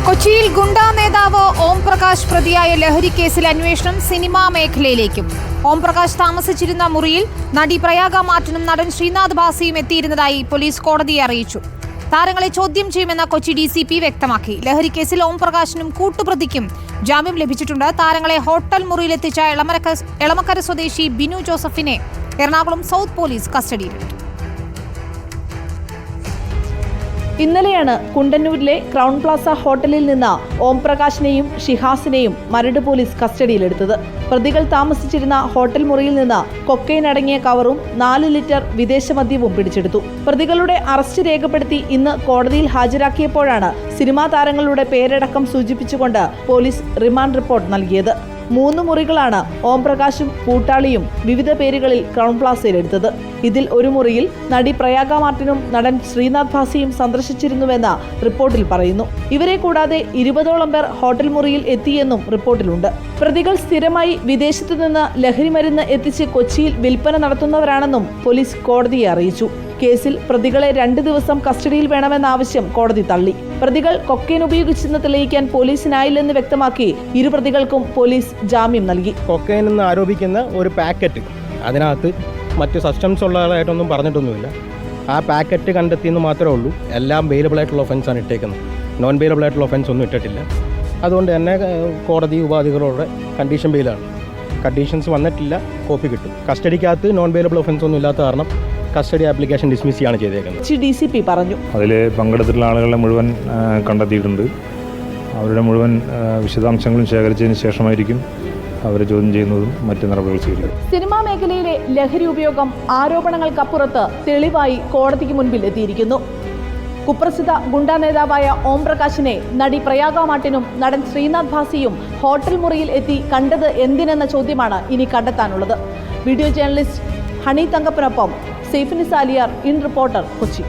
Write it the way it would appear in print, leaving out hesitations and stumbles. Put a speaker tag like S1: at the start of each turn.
S1: കൊച്ചിയിൽ ഗുണ്ടാ നേതാവ് ഓം പ്രകാശ് പ്രതിയായ ലഹരി കേസിൽ അന്വേഷണം സിനിമാ മേഖലയിലേക്കും. ഓം പ്രകാശ് താമസിച്ചിരുന്ന മുറിയിൽ നടി പ്രയാഗ മാറ്റനും നടൻ ശ്രീനാഥ് ഭാസിയും എത്തിയിരുന്നതായി പോലീസ് കോടതിയെ അറിയിച്ചു. താരങ്ങളെ ചോദ്യം ചെയ്യുമെന്ന് കൊച്ചി DCP വ്യക്തമാക്കി. ലഹരി കേസിൽ ഓം പ്രകാശിനും കൂട്ടുപ്രതിക്കും ജാമ്യം ലഭിച്ചിട്ടുണ്ട്. താരങ്ങളെ ഹോട്ടൽ മുറിയിലെത്തിച്ച എളമക്കര സ്വദേശി ബിനു ജോസഫിനെ എറണാകുളം സൗത്ത് പോലീസ് കസ്റ്റഡിയിലെടുത്തു.
S2: ഇന്നലെയാണ് കുണ്ടന്നൂരിലെ ക്രൗൺ പ്ലാസ ഹോട്ടലിൽ നിന്ന് ഓം പ്രകാശിനെയും ഷിഹാസിനെയും മരട് പോലീസ് കസ്റ്റഡിയിലെടുത്തത്. പ്രതികൾ താമസിച്ചിരുന്ന ഹോട്ടൽ മുറിയിൽ നിന്ന് കൊക്കൈൻ അടങ്ങിയ കവറും 4 ലിറ്റർ വിദേശ മദ്യവും പിടിച്ചെടുത്തു. പ്രതികളുടെ അറസ്റ്റ് രേഖപ്പെടുത്തി ഇന്ന് കോടതിയിൽ ഹാജരാക്കിയപ്പോഴാണ് സിനിമാ താരങ്ങളുടെ പേരടക്കം സൂചിപ്പിച്ചുകൊണ്ട് പോലീസ് റിമാൻഡ് റിപ്പോർട്ട് നൽകിയത്. 3 മുറികളാണ് ഓം പ്രകാശും കൂട്ടാളിയും വിവിധ പേരുകളിൽ ക്രൗൺ പ്ലാസയിലെടുത്തത്. ഇതിൽ ഒരു മുറിയിൽ നടി പ്രയാഗ മാർട്ടിനും നടൻ ശ്രീനാഥ് ഭാസിയും സന്ദർശിച്ചിരുന്നുവെന്ന് റിപ്പോർട്ടിൽ പറയുന്നു. ഇവരെ കൂടാതെ 20ഓളം പേർ ഹോട്ടൽ മുറിയിൽ എത്തിയെന്നും റിപ്പോർട്ടിലുണ്ട്. പ്രതികൾ സ്ഥിരമായി വിദേശത്തു നിന്ന് ലഹരി മരുന്ന് എത്തിച്ച് കൊച്ചിയിൽ വിൽപ്പന നടത്തുന്നവരാണെന്നും പോലീസ് കോടതിയെ അറിയിച്ചു. കേസിൽ പ്രതികളെ 2 ദിവസം കസ്റ്റഡിയിൽ വേണമെന്ന ആവശ്യം കോടതി തള്ളി. പ്രതികൾ കൊക്കൈൻ ഉപയോഗിച്ചെന്ന് തെളിയിക്കാൻ പോലീസിനായില്ലെന്ന് വ്യക്തമാക്കി ഇരു പ്രതികൾക്കും പോലീസ് ജാമ്യം നൽകി.
S3: കൊക്കൈൻ എന്ന് ആരോപിക്കുന്ന ഒരു പാക്കറ്റ്, അതിനകത്ത് മറ്റ് സബ്സ്റ്റൻസ് ഉള്ളതായിട്ടൊന്നും പറഞ്ഞിട്ടൊന്നുമില്ല. ആ പാക്കറ്റ് കണ്ടെത്തിയെന്ന് മാത്രമേ ഉള്ളൂ. എല്ലാം ബെയിലബിൾ ആയിട്ടുള്ള ഒഫൻസാണ് ഇട്ടേക്കുന്നത്. നോൺ ബെയിലബിൾ ആയിട്ടുള്ള ഒഫൻസ് ഒന്നും ഇട്ടിട്ടില്ല. അതുകൊണ്ട് തന്നെ കോടതി ഉപാധികളോടെ കണ്ടീഷൻ ബെയിലാണ്. കണ്ടീഷൻസ് വന്നിട്ടില്ല, കോപ്പി കിട്ടും. കസ്റ്റഡിക്കകത്ത് നോൺ ബെയിലബിൾ ഒഫൻസ് ഒന്നും ഇല്ലാത്ത കാരണം കസ്റ്റഡി ആപ്ലിക്കേഷൻ ഡിസ്മിസ് ചെയ്യാണ് ചെയ്തേക്കുന്നത്.
S2: DCP പറഞ്ഞു.
S4: അതിൽ പങ്കെടുത്തിട്ടുള്ള ആളുകളെ മുഴുവൻ കണ്ടെത്തിയിട്ടുണ്ട്. അവരുടെ മുഴുവൻ വിശദാംശങ്ങളും ശേഖരിച്ചതിന് ശേഷമായിരിക്കും അവരെ ചോദ്യം ചെയ്യുന്നതും മറ്റ് നടപടികൾ സ്വീകരിക്കും.
S2: സിനിമാ മേഖലയിലെ ലഹരി ഉപയോഗം ആരോപണങ്ങൾക്കപ്പുറത്ത് തെളിവായി കോടതിക്ക് മുൻപിൽ എത്തിയിരിക്കുന്നു. കുപ്രസിദ്ധ ഗുണ്ടാ നേതാവായ ഓം പ്രകാശിനെ നടി പ്രയാഗ മാർട്ടിനും നടൻ ശ്രീനാഥ് ഭാസിയും ഹോട്ടൽ മുറിയിൽ എത്തി കണ്ടത് എന്തിനെന്ന ചോദ്യമാണ് ഇനി കണ്ടെത്താനുള്ളത്. വീഡിയോ ജേർണലിസ്റ്റ് ഹണി തങ്കപ്പനൊപ്പം സൈഫിനിസ് ആലിയാർ, ഇൻ റിപ്പോർട്ടർ, കൊച്ചി.